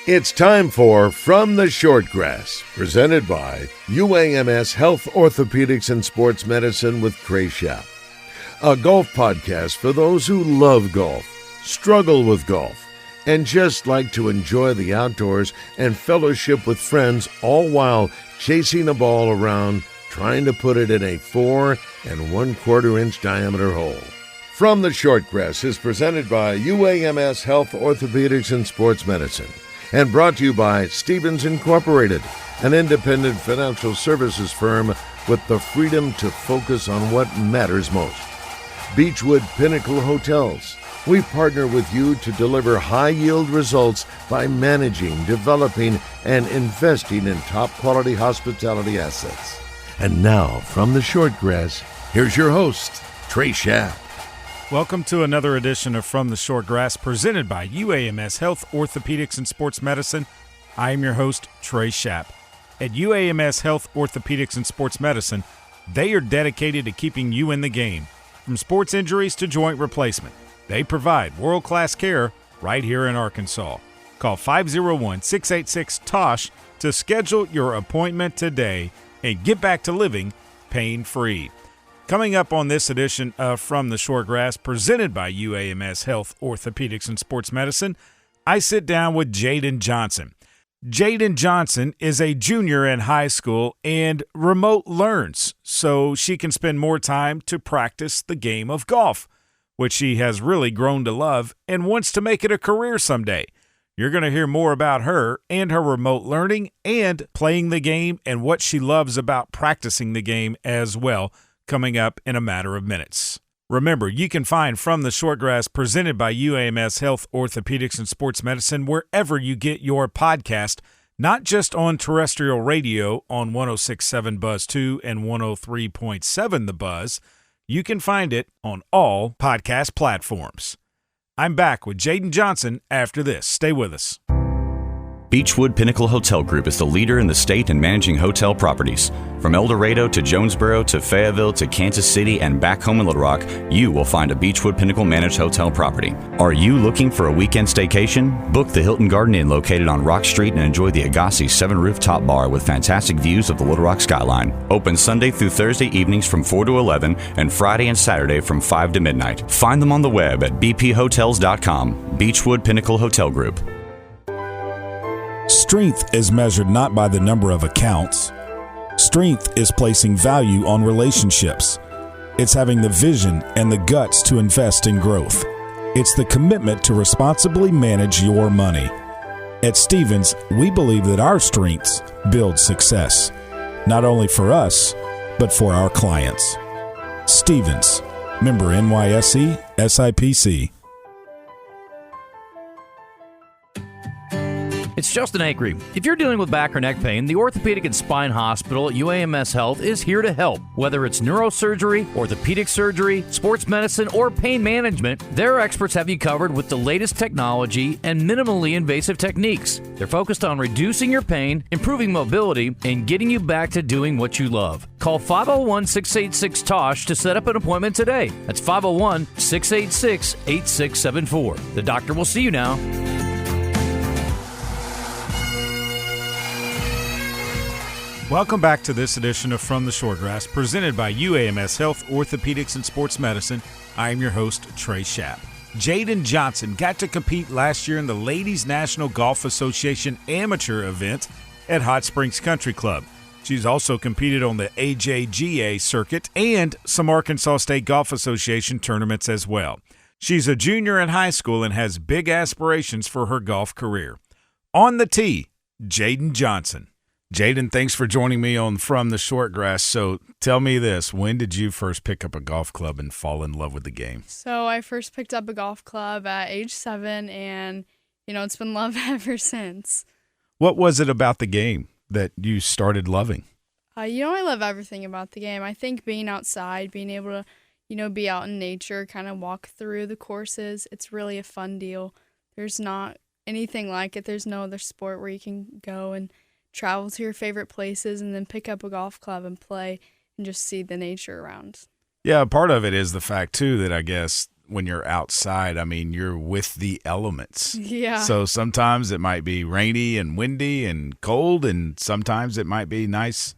It's time for From the Shortgrass, presented by UAMS Health Orthopedics and Sports Medicine with Trey, a golf podcast for those who love golf, struggle with golf, and just like to enjoy the outdoors and fellowship with friends, all while chasing a ball around, trying to put it in a 4 1/4 inch diameter hole. From the Shortgrass is presented by UAMS Health Orthopedics and Sports Medicine, and brought to you by Stevens Incorporated, an independent financial services firm with the freedom to focus on what matters most. Beechwood Pinnacle Hotels. We partner with you to deliver high-yield results by managing, developing, and investing in top-quality hospitality assets. And now, from the Shortgrass, here's your host, Trey. Welcome to another edition of From the Shortgrass, presented by UAMS Health Orthopedics and Sports Medicine. I am your host, Trey. At UAMS Health Orthopedics and Sports Medicine, they are dedicated to keeping you in the game. From sports injuries to joint replacement, they provide world-class care right here in Arkansas. Call 501-686-TOSH to schedule your appointment today and get back to living pain-free. Coming up on this edition of From the Shortgrass, presented by UAMS Health Orthopedics and Sports Medicine, I sit down with Jaden Johnson. Jaden Johnson is a junior in high school and remote learns, so she can spend more time to practice the game of golf, which she has really grown to love and wants to make it a career someday. You're going to hear more about her and her remote learning and playing the game and what she loves about practicing the game as well, coming up in a matter of minutes. Remember, you can find From the Shortgrass presented by UAMS Health Orthopedics and Sports Medicine wherever you get your podcast, not just on terrestrial radio on 106.7 Buzz 2 and 103.7 The Buzz. You can find it on all podcast platforms. I'm back with Jaden Johnson after this. Stay with us. Beechwood Pinnacle Hotel Group is the leader in the state in managing hotel properties. From El Dorado to Jonesboro to Fayetteville to Kansas City and back home in Little Rock, you will find a Beechwood Pinnacle managed hotel property. Are you looking for a weekend staycation? Book the Hilton Garden Inn located on Rock Street and enjoy the Agassi 7-rooftop bar with fantastic views of the Little Rock skyline. Open Sunday through Thursday evenings from 4 to 11 and Friday and Saturday from 5 to midnight. Find them on the web at bphotels.com. Beechwood Pinnacle Hotel Group. Strength is measured not by the number of accounts. Strength is placing value on relationships. It's having the vision and the guts to invest in growth. It's the commitment to responsibly manage your money. At Stevens, we believe that our strengths build success, not only for us, but for our clients. Stevens, member NYSE, SIPC. It's Justin Acree. If you're dealing with back or neck pain, the Orthopedic and Spine Hospital at UAMS Health is here to help. Whether it's neurosurgery, orthopedic surgery, sports medicine, or pain management, their experts have you covered with the latest technology and minimally invasive techniques. They're focused on reducing your pain, improving mobility, and getting you back to doing what you love. Call 501-686-TOSH to set up an appointment today. That's 501-686-8674. The doctor will see you now. Welcome back to this edition of From the Shortgrass, presented by UAMS Health Orthopedics and Sports Medicine. I am your host, Trey. Jaden Johnson got to compete last year in the Ladies National Golf Association amateur event at Hot Springs Country Club. She's also competed on the AJGA circuit and some Arkansas State Golf Association tournaments as well. She's a junior in high school and has big aspirations for her golf career. On the tee, Jaden Johnson. Jaden, thanks for joining me on From the Shortgrass. So tell me this, when did you first pick up a golf club and fall in love with the game? So I first picked up a golf club at age 7, and, it's been love ever since. What was it about the game that you started loving? I love everything about the game. I think being outside, being able to, be out in nature, kind of walk through the courses, it's really a fun deal. There's not anything like it. There's no other sport where you can go and travel to your favorite places and then pick up a golf club and play and just see the nature around. Yeah, part of it is the fact, too, that I guess when you're outside, I mean, you're with the elements. Yeah. So sometimes it might be rainy and windy and cold, and sometimes it might be nice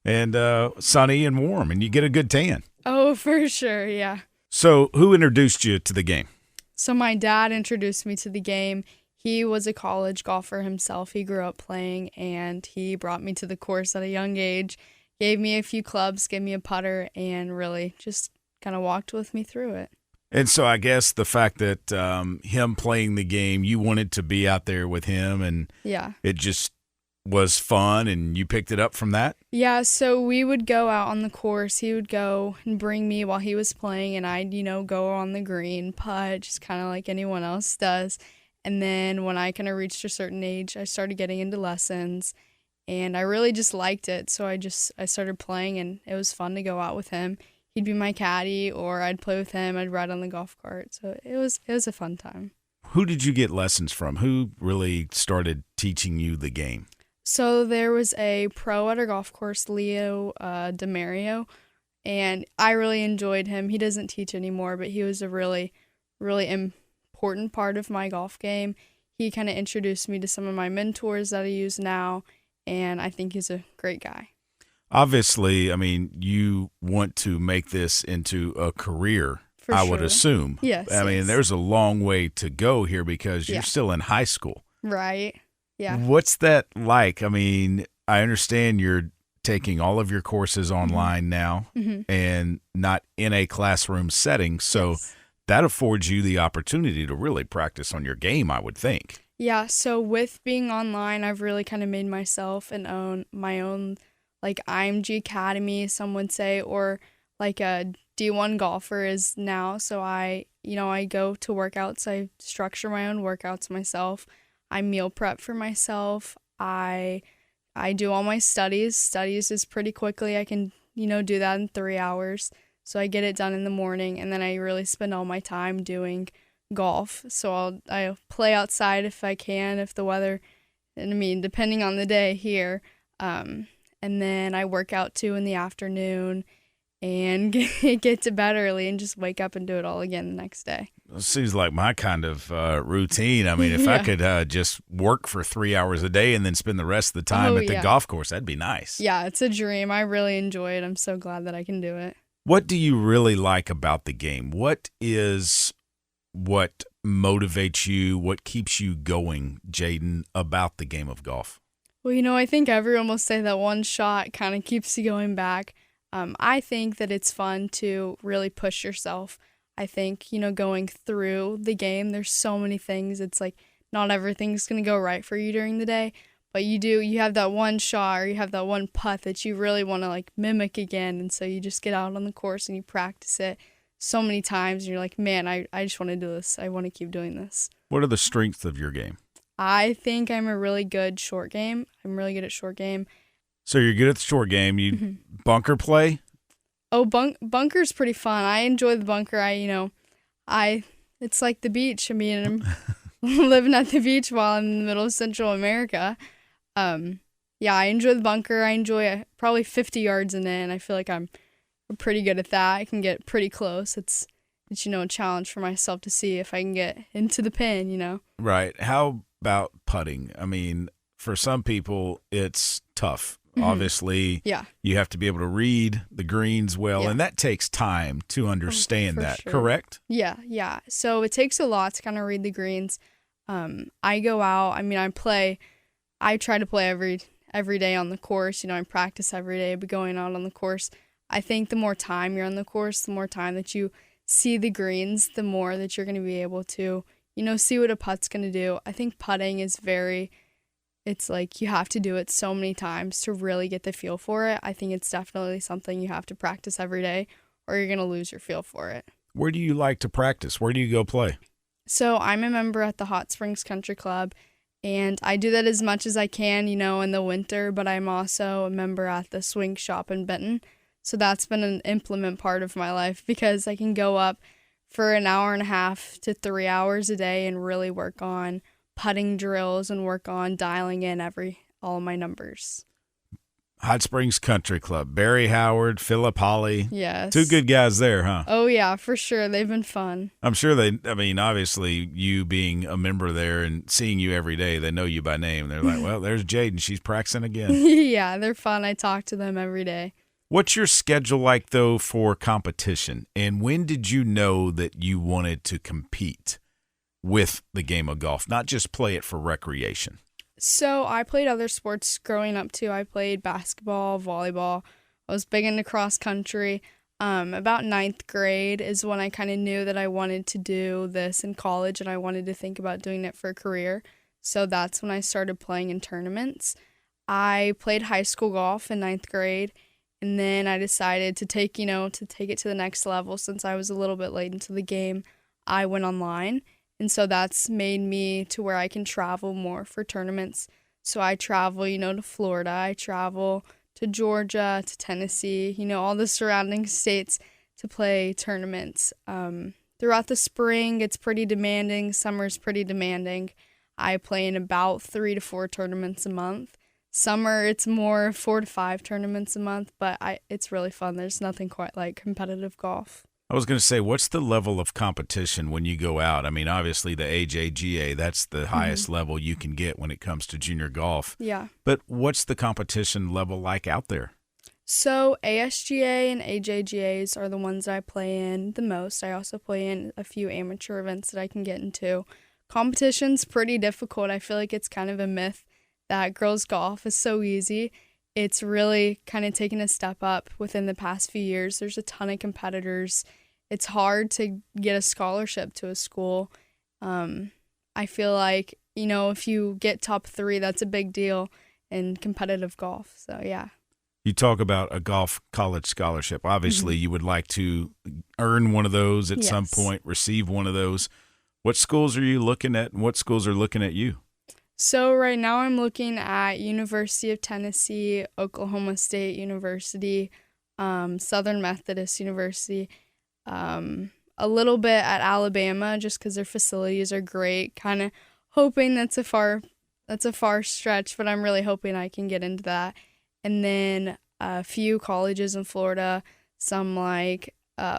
and sunny and warm, and you get a good tan. Oh, for sure, yeah. So who introduced you to the game? So my dad introduced me to the game. He was a college golfer himself. He grew up playing, and he brought me to the course at a young age, gave me a few clubs, gave me a putter, and really just kind of walked with me through it. And so I guess the fact that him playing the game, you wanted to be out there with him, and Yeah. it just was fun, and you picked it up from that? Yeah, so we would go out on the course. He would go and bring me while he was playing, and I'd, go on the green, putt, just kind of like anyone else does. And then when I kind of reached a certain age, I started getting into lessons, and I really just liked it. So I started playing, and it was fun to go out with him. He'd be my caddy, or I'd play with him. I'd ride on the golf cart. So it was a fun time. Who did you get lessons from? Who really started teaching you the game? So there was a pro at our golf course, Leo DeMario, and I really enjoyed him. He doesn't teach anymore, but he was a really, really important part of my golf game. He kind of introduced me to some of my mentors that I use now, and I think he's a great guy. Obviously, I mean, you want to make this into a career, I would assume. Yes. I mean, there's a long way to go here because you're Yeah. still in high school. Right. Yeah. What's that like? I mean, I understand you're taking all of your courses online now and not in a classroom setting. So Yes. that affords you the opportunity to really practice on your game, I would think. Yeah, so with being online, I've really kind of made myself my own like IMG Academy, some would say, or like a D1 golfer is now. So I go to workouts. I structure my own workouts myself. I meal prep for myself. I do all my studies. Studies is pretty quickly. I can, do that in 3 hours. So I get it done in the morning, and then I really spend all my time doing golf. So I'll play outside if I can, if the weather, and I mean, depending on the day here. And then I work out too in the afternoon and get to bed early and just wake up and do it all again the next day. It seems like my kind of routine. I mean, if I could just work for 3 hours a day and then spend the rest of the time at the golf course, that'd be nice. Yeah, it's a dream. I really enjoy it. I'm so glad that I can do it. What do you really like about the game? What motivates you? What keeps you going, Jaden, about the game of golf? Well, I think everyone will say that one shot kind of keeps you going back. I think that it's fun to really push yourself. I think, going through the game, there's so many things. It's like not everything's going to go right for you during the day, but you have that one shot or you have that one putt that you really want to like mimic again. And so you just get out on the course and you practice it so many times and you're like, man, I just want to do this. I want to keep doing this. What are the strengths of your game? I think I'm a really good short game. I'm really good at short game. So you're good at the short game. You bunker play? Oh, bunker's pretty fun. I enjoy the bunker. It's like the beach. I mean, I'm living at the beach while I'm in the middle of Central America. I enjoy the bunker. I enjoy probably 50 yards in it, and I feel like I'm pretty good at that. I can get pretty close. It's a challenge for myself to see if I can get into the pin, Right. How about putting? I mean, for some people, it's tough. Obviously, you have to be able to read the greens well, and that takes time to understand that, sure. Correct? Yeah. So it takes a lot to kind of read the greens. I go out. I mean, I try to play every day on the course. I practice every day, but going out on the course, I think the more time you're on the course, the more time that you see the greens, the more that you're going to be able to, see what a putt's going to do. I think putting is it's like you have to do it so many times to really get the feel for it. I think it's definitely something you have to practice every day or you're going to lose your feel for it. Where do you like to practice? Where do you go play? So I'm a member at the Hot Springs Country Club, and I do that as much as I can, in the winter, but I'm also a member at the Swing Shop in Benton. So that's been an implement part of my life because I can go up for an hour and a half to 3 hours a day and really work on putting drills and work on dialing in all of my numbers. Hot Springs Country Club, Barry Howard, Philip Holly. Yes. 2 good guys there, huh? Oh, yeah, for sure. They've been fun. I'm sure obviously you being a member there and seeing you every day, they know you by name. They're like, well, there's Jaden. She's practicing again. Yeah, they're fun. I talk to them every day. What's your schedule like, though, for competition? And when did you know that you wanted to compete with the game of golf, not just play it for recreation? So I played other sports growing up, too. I played basketball, volleyball. I was big into cross country. About 9th grade is when I kind of knew that I wanted to do this in college, and I wanted to think about doing it for a career. So that's when I started playing in tournaments. I played high school golf in 9th grade. And then I decided to take it to the next level. Since I was a little bit late into the game, I went online. And so that's made me to where I can travel more for tournaments. So I travel, to Florida. I travel to Georgia, to Tennessee, all the surrounding states to play tournaments. Throughout the spring, it's pretty demanding. Summer's pretty demanding. I play in about 3 to 4 tournaments a month. Summer, it's more 4 to 5 tournaments a month, but it's really fun. There's nothing quite like competitive golf. I was going to say, what's the level of competition when you go out? I mean, obviously the AJGA, that's the highest level you can get when it comes to junior golf. Yeah. But what's the competition level like out there? So ASGA and AJGAs are the ones that I play in the most. I also play in a few amateur events that I can get into. Competition's pretty difficult. I feel like it's kind of a myth that girls golf is so easy. It's really kind of taken a step up within the past few years. There's a ton of competitors. It's hard to get a scholarship to a school. I feel like, if you get top 3, that's a big deal in competitive golf. So, yeah. You talk about a golf college scholarship. Obviously, you would like to earn one of those at some point, receive one of those. What schools are you looking at, and what schools are looking at you? So right now I'm looking at University of Tennessee, Oklahoma State University, Southern Methodist University, a little bit at Alabama just because their facilities are great. Kind of hoping that's a far stretch, but I'm really hoping I can get into that. And then a few colleges in Florida, some like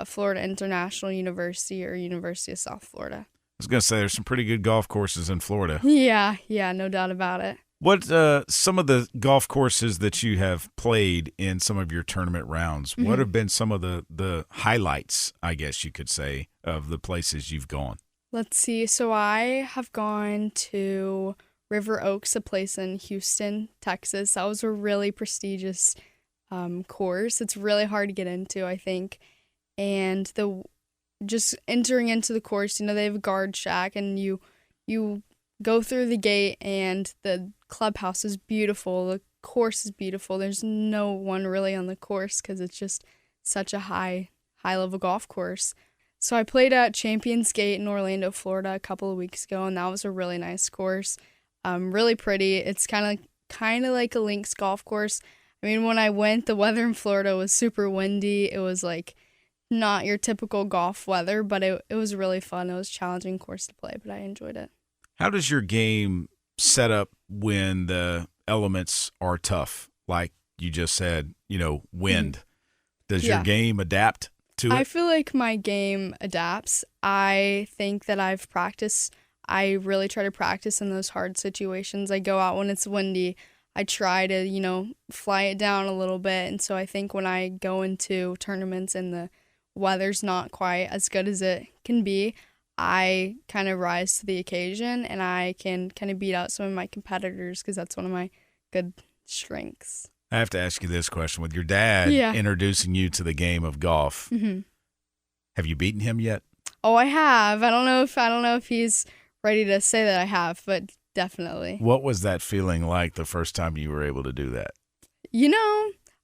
Florida International University or University of South Florida. I was going to say, there's some pretty good golf courses in Florida. Yeah, no doubt about it. What some of the golf courses that you have played in some of your tournament rounds, what have been some of the highlights, I guess you could say, of the places you've gone? Let's see. So I have gone to River Oaks, a place in Houston, Texas. That was a really prestigious course. It's really hard to get into, I think. And just entering into the course, they have a guard shack, and you go through the gate, and the clubhouse is beautiful. The course is beautiful. There's no one really on the course because it's just such a high level golf course. So I played at Champions Gate in Orlando, Florida a couple of weeks ago, and that was a really nice course. Really pretty. It's kind of like a links golf course. I mean, when I went, the weather in Florida was super windy. It was like not your typical golf weather, but it was really fun. It was a challenging course to play, but I enjoyed it. How does your game set up when the elements are tough? Like you just said, wind. Does your game adapt to it? I feel like my game adapts. I think that I really try to practice in those hard situations. I go out when it's windy. I try to, fly it down a little bit. And so I think when I go into tournaments and the weather's not quite as good as it can be, I kind of rise to the occasion, and I can kind of beat out some of my competitors because that's one of my good strengths. I have to ask you this question. With your dad introducing you to the game of golf, have you beaten him yet? Oh, I have. I don't know if he's ready to say that I have, but definitely. What was that feeling like the first time you were able to do that?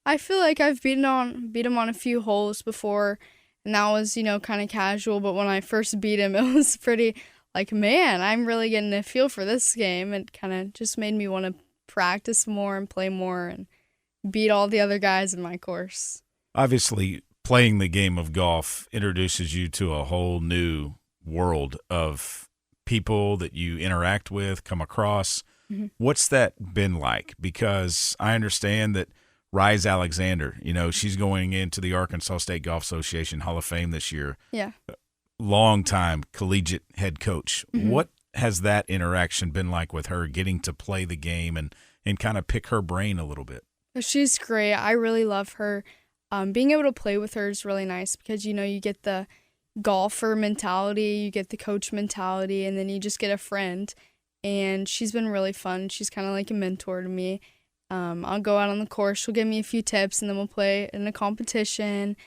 I feel like I've beat him on a few holes before, and that was, kind of casual. But when I first beat him, it was pretty like, man, I'm really getting a feel for this game. It kind of just made me want to practice more and play more and beat all the other guys in my course. Obviously, playing the game of golf introduces you to a whole new world of people that you interact with, come across. What's that been like? Because I understand that Rise Alexander, she's going into the Arkansas State Golf Association Hall of Fame this year. Yeah. Long-time collegiate head coach. Mm-hmm. What has that interaction been like with her, getting to play the game and kind of pick her brain a little bit? She's great. I really love her. Being able to play with her is really nice because, you get the golfer mentality, you get the coach mentality, and then you just get a friend. And she's been really fun. She's kind of like a mentor to me. I'll go out on the course. She'll give me a few tips, and then we'll play in a competition.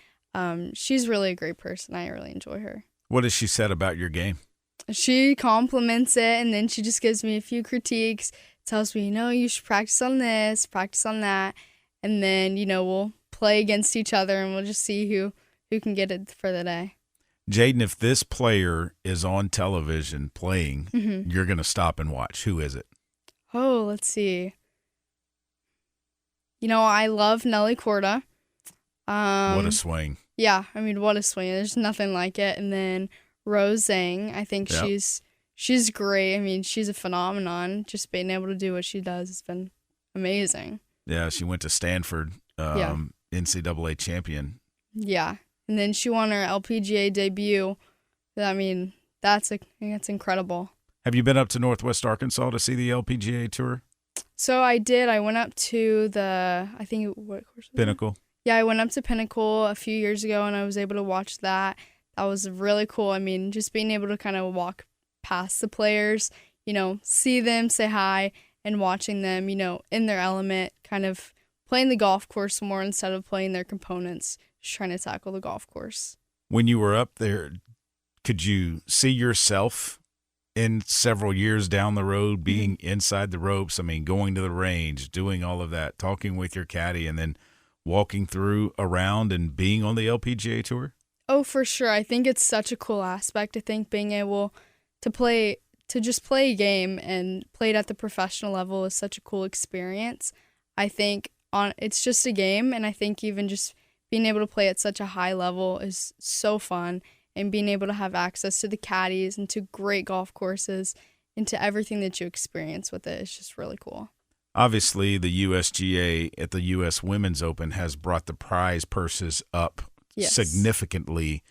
She's really a great person. I really enjoy her. What has she said about your game? She compliments it, and then she just gives me a few critiques, tells me, you should practice on this, practice on that. And then, we'll play against each other, and we'll just see who can get it for the day. Jaden, if this player is on television playing, Mm-hmm. you're going to stop and watch. Who is it? Oh, let's see. I love Nelly Korda. What a swing. Yeah, what a swing. There's nothing like it. And then Rose Zhang, I think she's great. She's a phenomenon. Just being able to do what she does has been amazing. Yeah, she went to Stanford, NCAA champion. Yeah, and then she won her LPGA debut. That's incredible. Have you been up to Northwest Arkansas to see the LPGA Tour? So I did. I went up to what course was Pinnacle. It? Yeah, I went up to Pinnacle a few years ago, and I was able to watch that. That was really cool. Just being able to kind of walk past the players, see them, say hi, and watching them, in their element, kind of playing the golf course more instead of playing their components, just trying to tackle the golf course. When you were up there, could you see yourself in several years down the road being inside the ropes? Going to the range, doing all of that, talking with your caddy, and then walking through around and being on the LPGA Tour? Oh, for sure. I think it's such a cool aspect. I think being able to just play a game and play it at the professional level is such a cool experience. I think it's just a game, and I think even just being able to play at such a high level is so fun, and being able to have access to the caddies and to great golf courses and to everything that you experience with it is just really cool. Obviously, the USGA at the U.S. Women's Open has brought the prize purses up significantly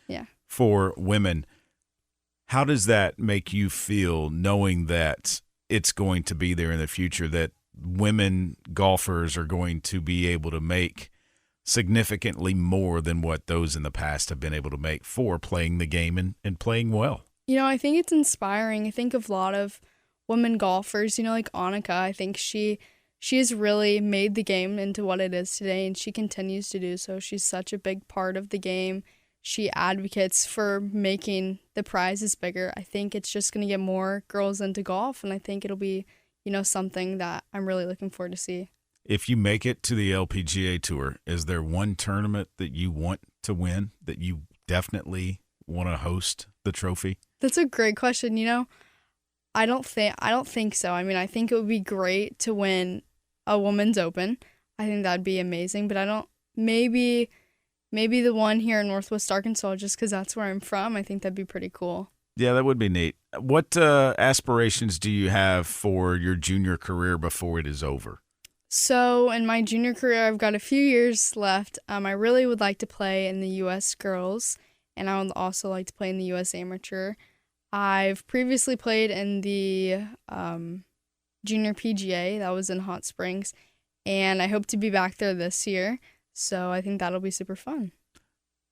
for women. How does that make you feel, knowing that it's going to be there in the future, that women golfers are going to be able to make significantly more than what those in the past have been able to make for playing the game and playing well? I think it's inspiring. I think of a lot of women golfers, like Annika. I think she has really made the game into what it is today, and she continues to do so. She's such a big part of the game. She advocates for making the prizes bigger. I think it's just going to get more girls into golf, and I think it'll be, something that I'm really looking forward to see. If you make it to the LPGA Tour, is there one tournament that you want to win, that you definitely want to host the trophy? That's a great question. I don't think so. I think it would be great to win a women's open. I think that'd be amazing, but maybe the one here in Northwest Arkansas, just because that's where I'm from. I think that'd be pretty cool. Yeah, that would be neat. What aspirations do you have for your junior career before it is over? So in my junior career, I've got a few years left. I really would like to play in the U.S. Girls, and I would also like to play in the U.S. Amateur. I've previously played in the Junior PGA. That was in Hot Springs, and I hope to be back there this year. So I think that'll be super fun.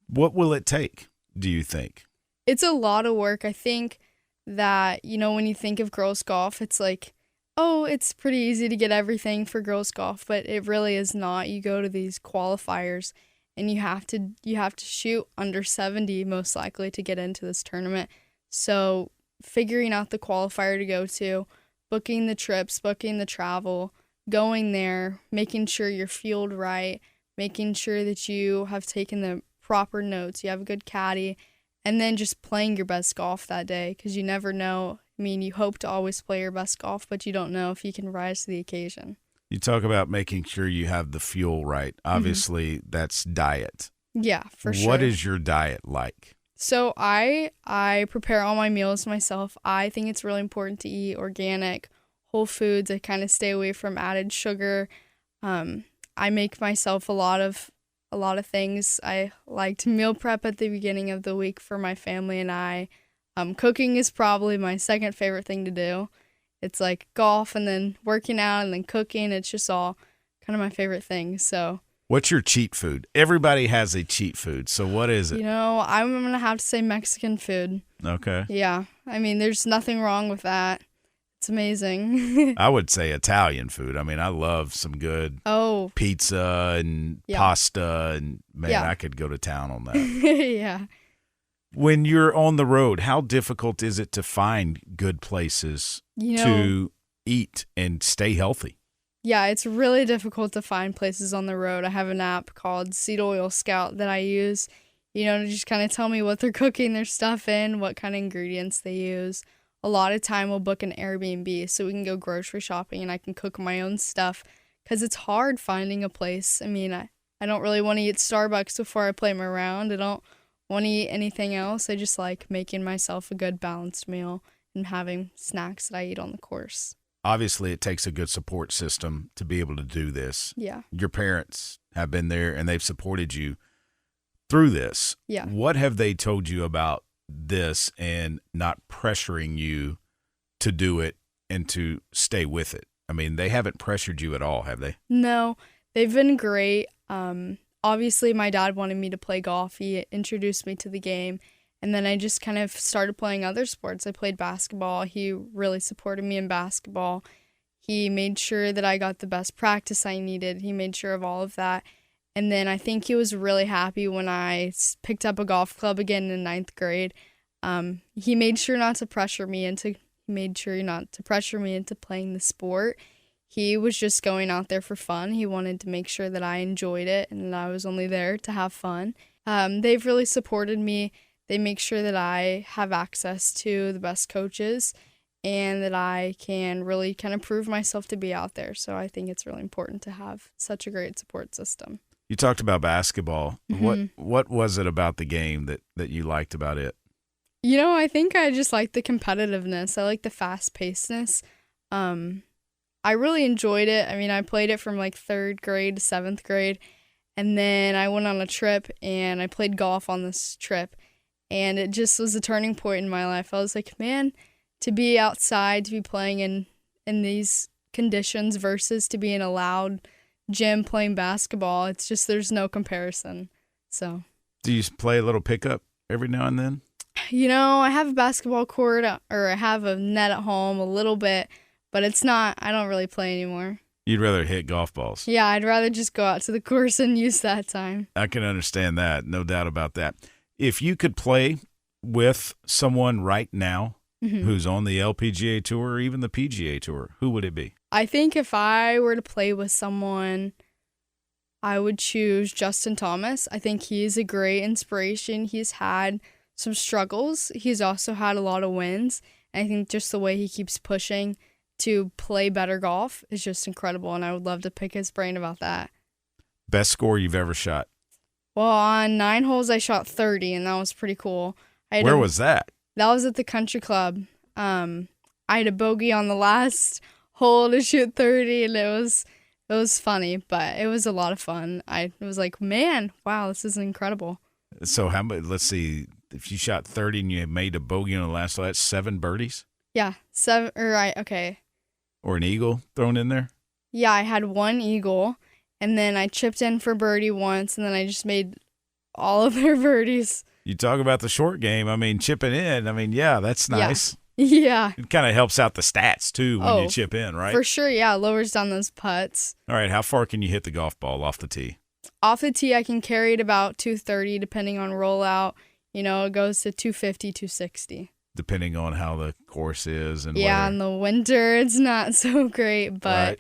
What will it take, do you think? It's a lot of work. I think that, when you think of girls golf, it's like, oh, it's pretty easy to get everything for girls golf, but it really is not. You go to these qualifiers, and you have to shoot under 70 most likely to get into this tournament. So figuring out the qualifier to go to, booking the trips, booking the travel, going there, making sure you're fueled right, making sure that you have taken the proper notes, you have a good caddy, and then just playing your best golf that day, because you never know. You hope to always play your best golf, but you don't know if you can rise to the occasion. You talk about making sure you have the fuel right. Obviously, that's diet. Yeah, for sure. What is your diet like? So I prepare all my meals myself. I think it's really important to eat organic, whole foods. I kind of stay away from added sugar. I make myself a lot of things. I like to meal prep at the beginning of the week for my family and I. Cooking is probably my second favorite thing to do. It's like golf and then working out and then cooking. It's just all kind of my favorite thing. So, what's your cheat food? Everybody has a cheat food. So what is it? I'm going to have to say Mexican food. Okay. Yeah. I mean, there's nothing wrong with that. It's amazing. I would say Italian food. I mean, I love some good pizza and pasta. And, man, I could go to town on that. Yeah. When you're on the road, how difficult is it to find good places to eat and stay healthy? Yeah, it's really difficult to find places on the road. I have an app called Seed Oil Scout that I use, to just kind of tell me what they're cooking their stuff in, what kind of ingredients they use. A lot of time we'll book an Airbnb so we can go grocery shopping and I can cook my own stuff because it's hard finding a place. I mean, I don't really want to eat Starbucks before I play my round. I don't want to eat anything else. I just like making myself a good balanced meal and having snacks that I eat on the course. Obviously, it takes a good support system to be able to do this. Yeah. Your parents have been there and they've supported you through this. Yeah. What have they told you about this and not pressuring you to do it and to stay with it? I mean, they haven't pressured you at all, have they? No, they've been great. Obviously, my dad wanted me to play golf. He introduced me to the game, and then I just kind of started playing other sports. I played basketball. He really supported me in basketball. He made sure that I got the best practice I needed. He made sure of all of that. And then I think he was really happy when I picked up a golf club again in 9th grade. He made sure not to pressure me into playing the sport. He was just going out there for fun. He wanted to make sure that I enjoyed it and that I was only there to have fun. They've really supported me. They make sure that I have access to the best coaches and that I can really kind of prove myself to be out there. So I think it's really important to have such a great support system. You talked about basketball. Mm-hmm. What was it about the game that you liked about it? I think I just like the competitiveness. I like the fast-pacedness. I really enjoyed it. I mean, I played it from like 3rd grade to 7th grade, and then I went on a trip and I played golf on this trip, and it just was a turning point in my life. I was like, man, to be outside, to be playing in these conditions versus to be in a loud gym playing basketball, it's just there's no comparison. So, do you play a little pickup every now and then? I have a basketball court or I have a net at home a little bit. But I don't really play anymore. You'd rather hit golf balls. Yeah, I'd rather just go out to the course and use that time. I can understand that. No doubt about that. If you could play with someone right now who's on the LPGA Tour or even the PGA Tour, who would it be? I think if I were to play with someone, I would choose Justin Thomas. I think he's a great inspiration. He's had some struggles. He's also had a lot of wins. And I think just the way he keeps pushing to play better golf is just incredible, and I would love to pick his brain about that. Best score you've ever shot? Well, on 9 holes, I shot 30, and that was pretty cool. Where was that? That was at the country club. I had a bogey on the last hole to shoot 30, and it was funny, but it was a lot of fun. I was like, man, wow, this is incredible. So how much? Let's see. If you shot 30 and you made a bogey on the last hole, that's 7 birdies? Yeah, 7. Okay. Or an eagle thrown in there? Yeah, I had 1 eagle, and then I chipped in for birdie once, and then I just made all of their birdies. You talk about the short game. I mean, chipping in. I mean, yeah, that's nice. Yeah. It kind of helps out the stats, too, when you chip in, right? For sure, yeah. Lowers down those putts. All right, how far can you hit the golf ball off the tee? Off the tee, I can carry it about 230, depending on rollout. It goes to 250, 260. Depending on how the course is and yeah, weather. In the winter it's not so great, but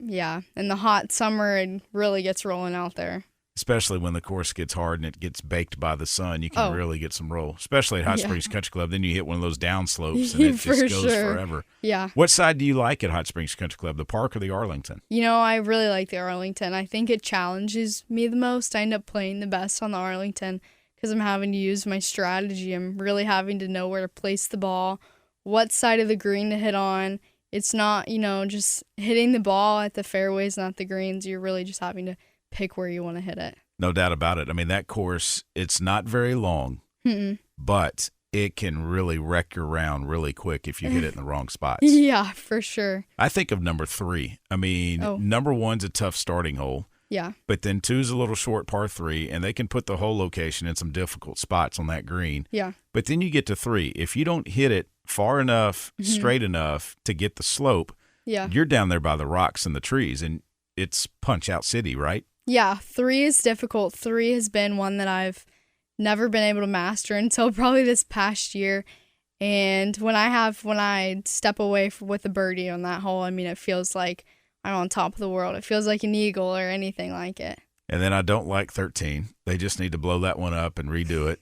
yeah, in the hot summer it really gets rolling out there. Especially when the course gets hard and it gets baked by the sun, you can really get some roll. Especially at Hot Springs Country Club, then you hit one of those down slopes and it just goes forever. Yeah. What side do you like at Hot Springs Country Club, the park or the Arlington? I really like the Arlington. I think it challenges me the most. I end up playing the best on the Arlington because I'm having to use my strategy. I'm really having to know where to place the ball, what side of the green to hit on. it's not, just hitting the ball at the fairways, not the greens. You're really just having to pick where you want to hit it. No doubt about it. I mean, that course, it's not very long, but it can really wreck your round really quick if you hit it in the wrong spots. Yeah, for sure. I think of number 3. I mean, number 1's a tough starting hole. Yeah. But then 2's a little short par 3, and they can put the whole location in some difficult spots on that green. Yeah. But then you get to 3. If you don't hit it far enough, straight enough to get the slope, you're down there by the rocks and the trees, and it's Punch-Out City, right? Yeah, 3 is difficult. 3 has been one that I've never been able to master until probably this past year. And when I step away with a birdie on that hole, I mean, it feels like I'm on top of the world. It feels like an eagle or anything like it. And then I don't like 13. They just need to blow that one up and redo it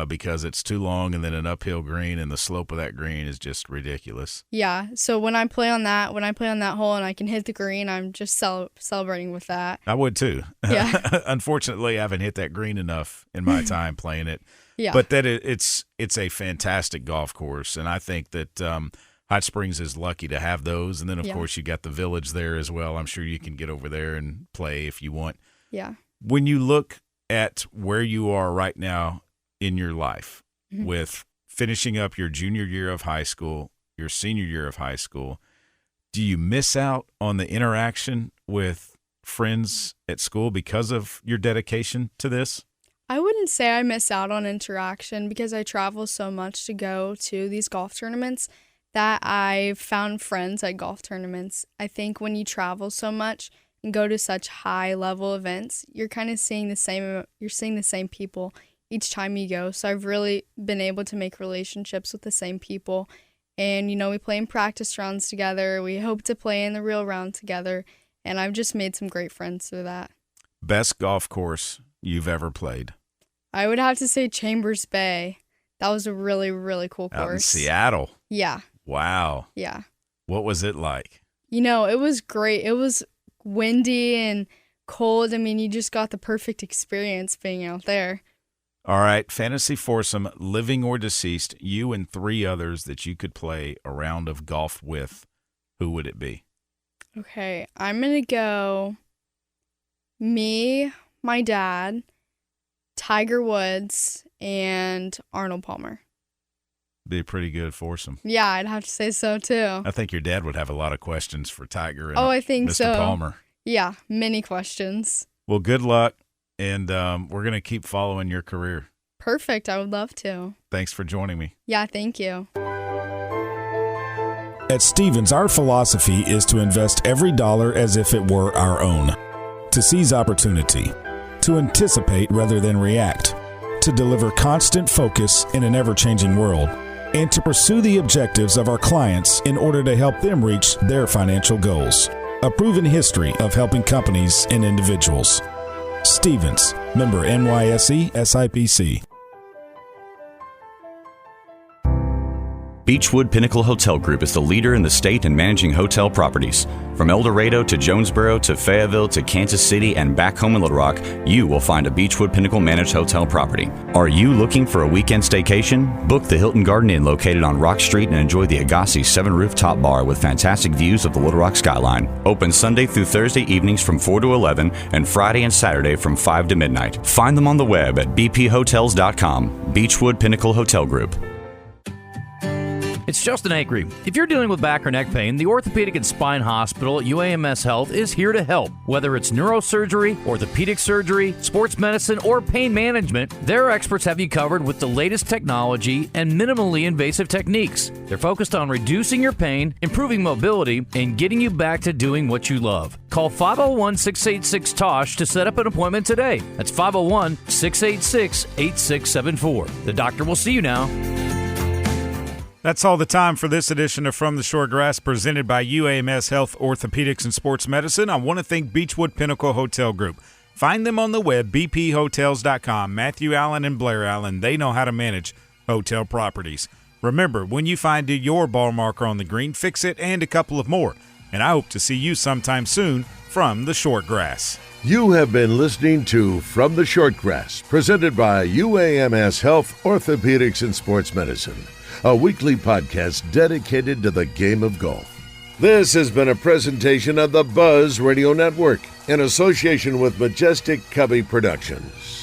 because it's too long and then an uphill green, and the slope of that green is just ridiculous. Yeah. So when I play on that hole and I can hit the green, I'm just celebrating with that. I would too. Yeah. Unfortunately, I haven't hit that green enough in my time playing it. Yeah. But it's a fantastic golf course, and I think that Hot Springs is lucky to have those. And then, of course, you got the Village there as well. I'm sure you can get over there and play if you want. Yeah. When you look at where you are right now in your life with finishing up your junior year of high school, your senior year of high school, do you miss out on the interaction with friends at school because of your dedication to this? I wouldn't say I miss out on interaction because I travel so much to go to these golf tournaments that I've found friends at golf tournaments. I think when you travel so much and go to such high level events, you're kind of seeing the same people each time you go. So I've really been able to make relationships with the same people. And, we play in practice rounds together. We hope to play in the real round together. And I've just made some great friends through that. Best golf course you've ever played? I would have to say Chambers Bay. That was a really, really cool course. Out in Seattle? Yeah. Wow. Yeah. What was it like? It was great. It was windy and cold. I mean, you just got the perfect experience being out there. All right, fantasy foursome, living or deceased, you and 3 others that you could play a round of golf with. Who would it be? Okay, I'm going to go me, my dad, Tiger Woods, and Arnold Palmer. Be a pretty good foursome. Yeah, I'd have to say so, too. I think your dad would have a lot of questions for Tiger and I think Mr. Palmer. Yeah, many questions. Well, good luck. And we're going to keep following your career. Perfect. I would love to. Thanks for joining me. Yeah, thank you. At Stevens, our philosophy is to invest every dollar as if it were our own, to seize opportunity, to anticipate rather than react, to deliver constant focus in an ever-changing world, and to pursue the objectives of our clients in order to help them reach their financial goals. A proven history of helping companies and individuals. Stevens, member NYSE SIPC. Beechwood Pinnacle Hotel Group is the leader in the state in managing hotel properties. From El Dorado to Jonesboro to Fayetteville to Kansas City and back home in Little Rock, you will find a Beechwood Pinnacle managed hotel property. Are you looking for a weekend staycation? Book the Hilton Garden Inn located on Rock Street and enjoy the Agassi 7-rooftop bar with fantastic views of the Little Rock skyline. Open Sunday through Thursday evenings from 4 to 11 and Friday and Saturday from 5 to midnight. Find them on the web at bphotels.com. Beechwood Pinnacle Hotel Group. It's Justin Acree. If you're dealing with back or neck pain, the Orthopedic and Spine Hospital at UAMS Health is here to help. Whether it's neurosurgery, orthopedic surgery, sports medicine, or pain management, their experts have you covered with the latest technology and minimally invasive techniques. They're focused on reducing your pain, improving mobility, and getting you back to doing what you love. Call 501-686-TOSH to set up an appointment today. That's 501-686-8674. The doctor will see you now. That's all the time for this edition of From the Short Grass, presented by UAMS Health, Orthopedics, and Sports Medicine. I want to thank Beechwood Pinnacle Hotel Group. Find them on the web, bphotels.com. Matthew Allen and Blair Allen, they know how to manage hotel properties. Remember, when you find your ball marker on the green, fix it and a couple of more. And I hope to see you sometime soon from the Short Grass. You have been listening to From the Short Grass, presented by UAMS Health, Orthopedics, and Sports Medicine, a weekly podcast dedicated to the game of golf. This has been a presentation of the Buzz Radio Network in association with Majestic Cubby Productions.